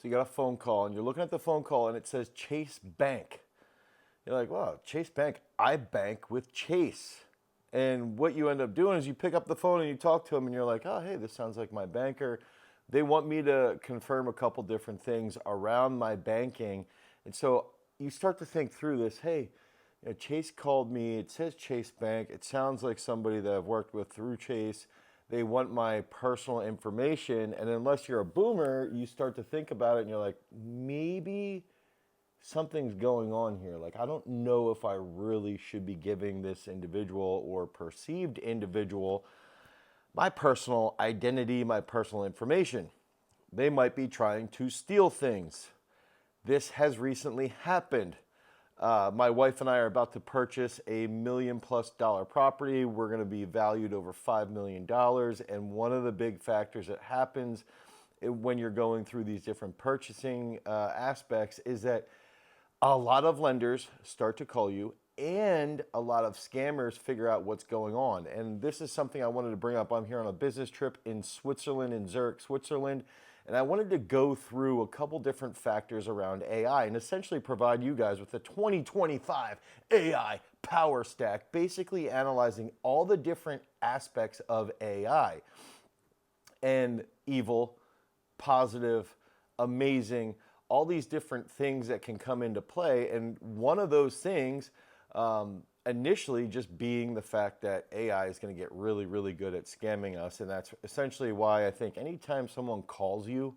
So you got a phone call and you're looking at the phone call and it says Chase Bank. You're like, wow, Chase Bank, I bank with Chase. And what you end up doing is you pick up the phone and you talk to them and you're like, oh, hey, this sounds like my banker. They want me to confirm a couple different things around my banking. And so you start to think through this. Hey, Chase called me. It says Chase Bank. It sounds like somebody that I've worked with through Chase. They want my personal information. And unless you're a boomer, you start to think about it and you're like, maybe something's going on here. Like, I don't know if I really should be giving this individual or perceived individual my personal identity, my personal information. They might be trying to steal things. This has recently happened. My wife and I are about to purchase a $1 million+ property. We're going to be valued over $5 million. And one of the big factors that happens when you're going through these different purchasing aspects is that a lot of lenders start to call you and a lot of scammers figure out what's going on. And this is something I wanted to bring up. I'm here on a business trip in Switzerland, in Zurich, Switzerland. And I wanted to go through a couple different factors around AI and essentially provide you guys with the 2025 AI Power Stack, basically analyzing all the different aspects of AI and evil, positive, amazing, all these different things that can come into play. And one of those things, initially just being the fact that AI is going to get really, really good at scamming us. And that's essentially why I think anytime someone calls you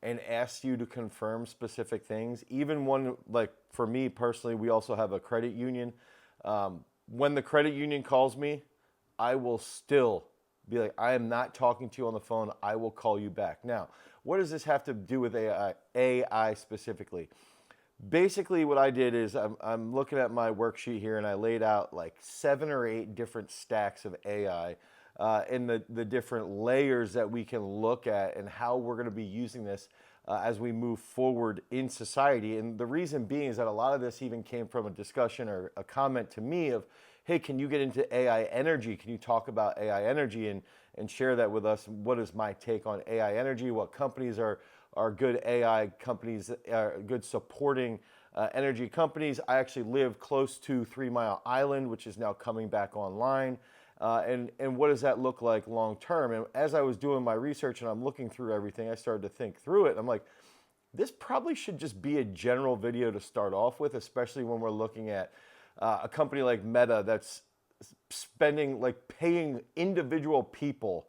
and asks you to confirm specific things, even one, like for me personally, we also have a credit union. When the credit union calls me, I will still be like, I am not talking to you on the phone. I will call you back. Now, what does this have to do with AI specifically? Basically, what I did is I'm looking at my worksheet here and I laid out like 7 or 8 different stacks of AI and the different layers that we can look at and how we're going to be using this as we move forward in society. And the reason being is that a lot of this even came from a discussion or a comment to me of, hey, can you get into AI energy? Can you talk about AI energy and share that with us? What is my take on AI energy? What companies are good AI companies, good supporting energy companies? I actually live close to 3 Mile Island, which is now coming back online. And what does that look like long term? And as I was doing my research and I'm looking through everything, I started to think through it. I'm like, this probably should just be a general video to start off with, especially when we're looking at a company like Meta that's spending, like paying individual people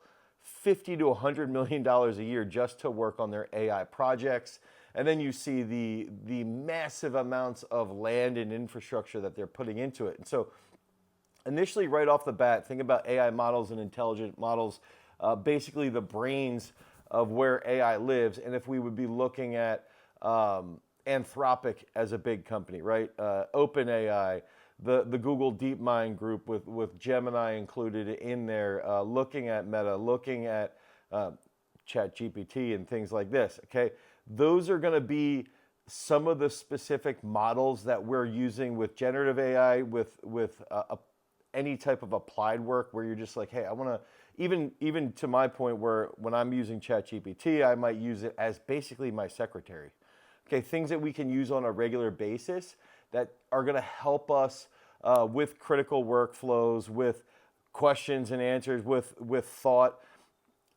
$50 to $100 million a year just to work on their AI projects. And then you see the massive amounts of land and infrastructure that they're putting into it. And so initially, right off the bat, think about AI models and intelligent models, basically the brains of where AI lives. And if we would be looking at Anthropic as a big company, right? OpenAI, the Google DeepMind group with Gemini included in there, looking at Meta, looking at ChatGPT and things like this, okay? Those are gonna be some of the specific models that we're using with generative AI, with any type of applied work where you're just like, hey, I wanna, even to my point where when I'm using ChatGPT, I might use it as basically my secretary. Okay, things that we can use on a regular basis that are going to help us with critical workflows, with questions and answers, with thought,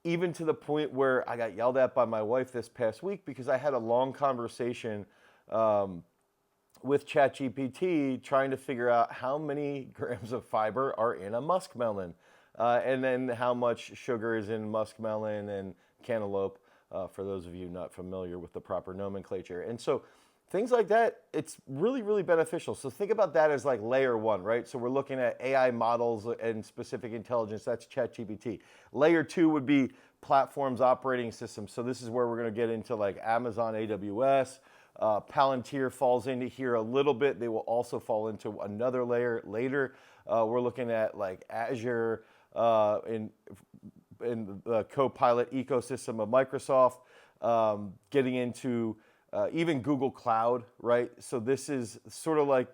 even to the point where I got yelled at by my wife this past week because I had a long conversation with ChatGPT trying to figure out how many grams of fiber are in a muskmelon, and then how much sugar is in muskmelon and cantaloupe, for those of you not familiar with the proper nomenclature. And so things like that, it's really, really beneficial. So think about that as like layer one, right? So we're looking at AI models and specific intelligence, that's ChatGPT. Layer two would be platforms, operating systems. So this is where we're gonna get into like Amazon AWS, Palantir falls into here a little bit. They will also fall into another layer later. We're looking at like Azure in the Copilot ecosystem of Microsoft, getting into even Google Cloud, right? So this is sort of like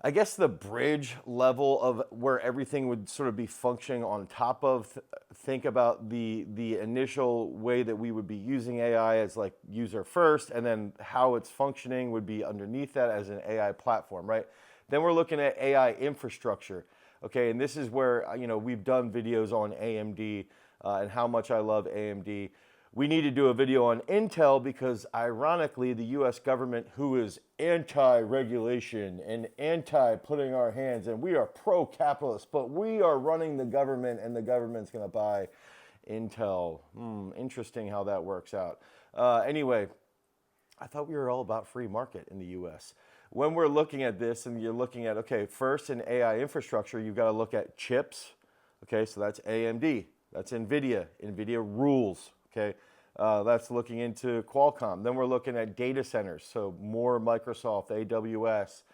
I guess the bridge level of where everything would sort of be functioning on top of, think about the initial way that we would be using AI as like user first, and then how it's functioning would be underneath that as an AI platform, right? Then we're looking at AI infrastructure, okay? And this is where, we've done videos on AMD and how much I love AMD. We need to do a video on Intel because ironically, the US government, who is anti-regulation and anti-putting our hands, and we are pro-capitalist, but we are running the government and the government's gonna buy Intel. Interesting how that works out. Anyway, I thought we were all about free market in the US. When we're looking at this and you're looking at, okay, first in AI infrastructure, you've got to look at chips. Okay, so that's AMD, that's NVIDIA, NVIDIA rules. Okay, that's looking into Qualcomm. Then we're looking at data centers, so more Microsoft, AWS.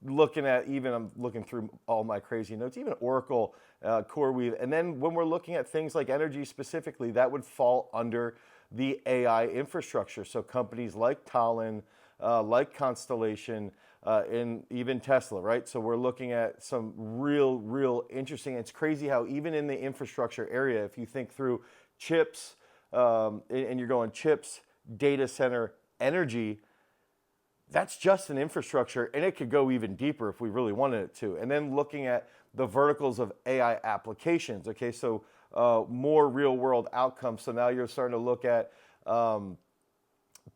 Looking at even, I'm looking through all my crazy notes, even Oracle, CoreWeave. And then when we're looking at things like energy specifically, that would fall under the AI infrastructure. So companies like Talon, like Constellation, and even Tesla, right? So we're looking at some real interesting. It's crazy how even in the infrastructure area, if you think through chips, and you're going chips, data center, energy, that's just an infrastructure, and it could go even deeper if we really wanted it to. And then looking at the verticals of AI applications, okay, so more real world outcomes. So now you're starting to look at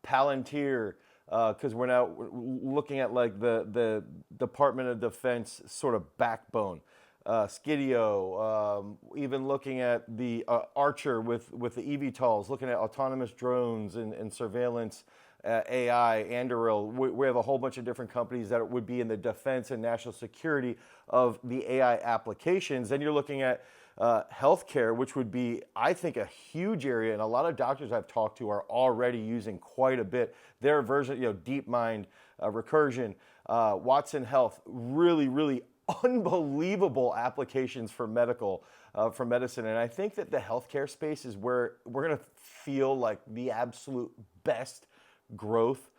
Palantir, because we're now looking at like the Department of Defense sort of backbone. Skidio, even looking at the Archer with the eVTOLs, looking at autonomous drones and surveillance, AI, Anduril. We have a whole bunch of different companies that would be in the defense and national security of the AI applications. Then you're looking at healthcare, which would be, I think, a huge area, and a lot of doctors I've talked to are already using quite a bit. Their version, DeepMind, Recursion, Watson Health, really unbelievable applications for medicine. And I think that the healthcare space is where we're going to feel like the absolute best growth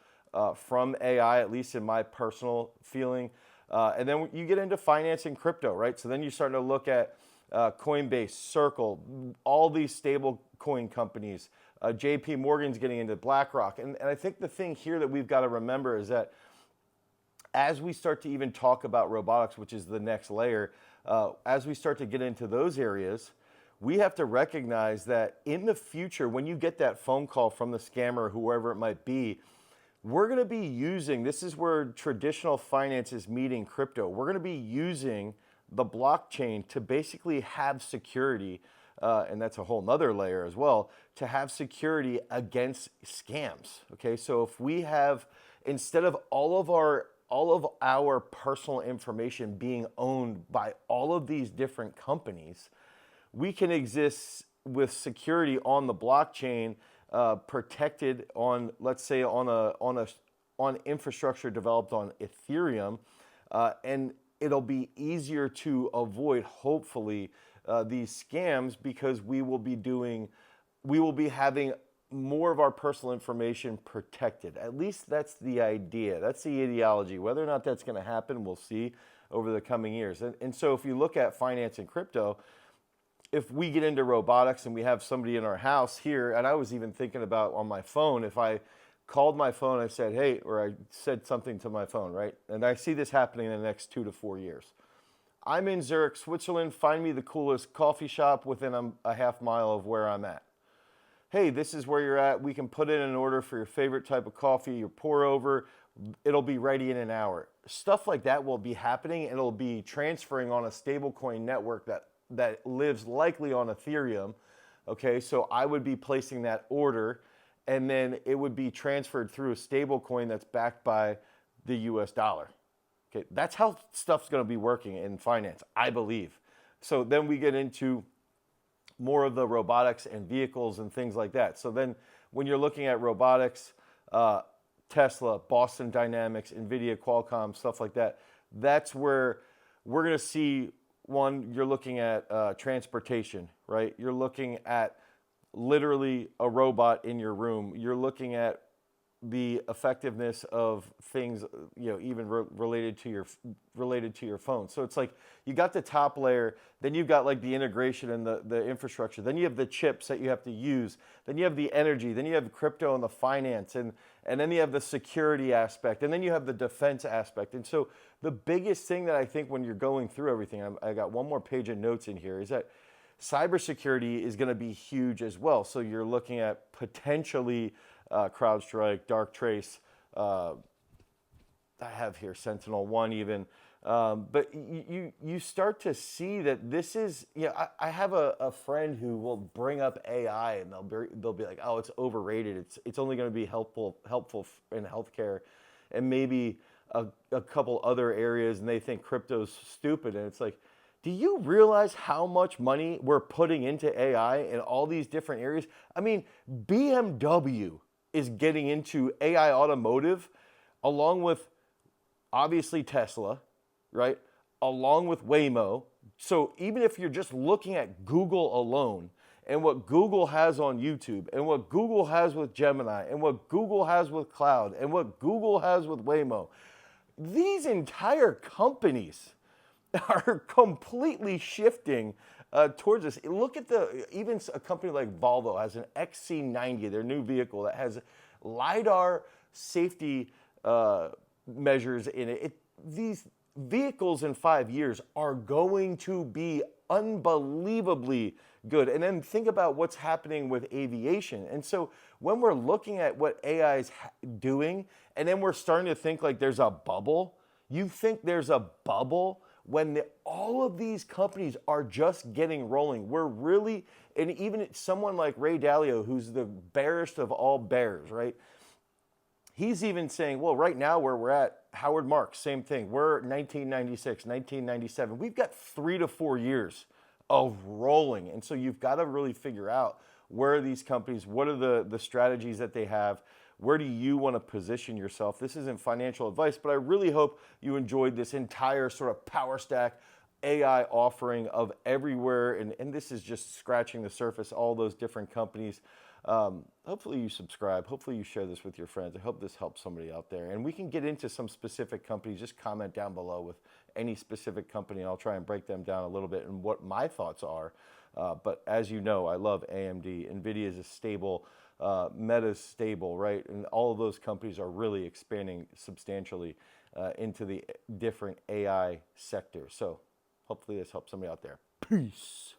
from AI, at least in my personal feeling. And then you get into finance and crypto, right? So then you're starting to look at Coinbase, Circle, all these stable coin companies. JP Morgan's getting into BlackRock. And I think the thing here that we've got to remember is that as we start to even talk about robotics, which is the next layer, as we start to get into those areas, we have to recognize that in the future, when you get that phone call from the scammer, whoever it might be, we're going to be using, this is where traditional finance is meeting crypto. We're going to be using the blockchain to basically have security, and that's a whole nother layer as well, to have security against scams. Okay, so if we have, instead of all of our personal information being owned by all of these different companies, we can exist with security on the blockchain, protected on, let's say, on infrastructure developed on Ethereum, and it'll be easier to avoid, hopefully, these scams, because we will be having more of our personal information protected. At least that's the idea. That's the ideology. Whether or not that's going to happen, we'll see over the coming years. And so if you look at finance and crypto, if we get into robotics and we have somebody in our house here, and I was even thinking about on my phone, if I called my phone, I said, hey, or I said something to my phone, right? And I see this happening in the next 2 to 4 years. I'm in Zurich, Switzerland. Find me the coolest coffee shop within a half mile of where I'm at. Hey, this is where you're at. We can put in an order for your favorite type of coffee, your pour over. It'll be ready in an hour. Stuff like that will be happening, and it'll be transferring on a stablecoin network that lives likely on Ethereum. Okay, so I would be placing that order, and then it would be transferred through a stablecoin that's backed by the US dollar. Okay, that's how stuff's going to be working in finance, I believe. So then we get into more of the robotics and vehicles and things like that. So then when you're looking at robotics, Tesla, Boston Dynamics, NVIDIA, Qualcomm, stuff like that, that's where we're going to see, one, you're looking at transportation, right? You're looking at literally a robot in your room. You're looking at the effectiveness of things, even related to your phone. So it's like you got the top layer, then you've got like the integration and the infrastructure, then you have the chips that you have to use, then you have the energy, then you have crypto and the finance, and then you have the security aspect, and then you have the defense aspect. And so the biggest thing that I think when you're going through everything, I got one more page of notes in here, is that cybersecurity is going to be huge as well. So you're looking at potentially CrowdStrike, Darktrace. I have here Sentinel-1 even. But you start to see that this is, I have a friend who will bring up AI and they'll be like, oh, it's overrated. It's only going to be helpful in healthcare and maybe a couple other areas, and they think crypto's stupid. And it's like, do you realize how much money we're putting into AI in all these different areas? I mean, BMW is getting into AI automotive along with obviously Tesla, right? Along with Waymo. So even if you're just looking at Google alone and what Google has on YouTube and what Google has with Gemini and what Google has with Cloud and what Google has with Waymo, these entire companies are completely shifting towards this. Look at even a company like Volvo has an XC90, their new vehicle that has LiDAR safety measures in it. These vehicles in 5 years are going to be unbelievably good. And then think about what's happening with aviation. And so when we're looking at what AI is doing, and then we're starting to think like there's a bubble, you think there's a bubble when all of these companies are just getting rolling. We're really, and even someone like Ray Dalio, who's the bearest of all bears, right? He's even saying, well, right now where we're at, Howard Marks, same thing. We're 1996, 1997. We've got 3 to 4 years of rolling. And so you've got to really figure out where are these companies, what are the strategies that they have, where do you want to position yourself? This isn't financial advice, but I really hope you enjoyed this entire sort of Power Stack AI offering of everywhere. And this is just scratching the surface, all those different companies. Hopefully you subscribe. Hopefully you share this with your friends. I hope this helps somebody out there. And we can get into some specific companies. Just comment down below with any specific company, and I'll try and break them down a little bit and what my thoughts are. But as you know, I love AMD. NVIDIA is a stable. Meta's stable, right? And all of those companies are really expanding substantially into the different AI sectors. So hopefully this helps somebody out there. Peace.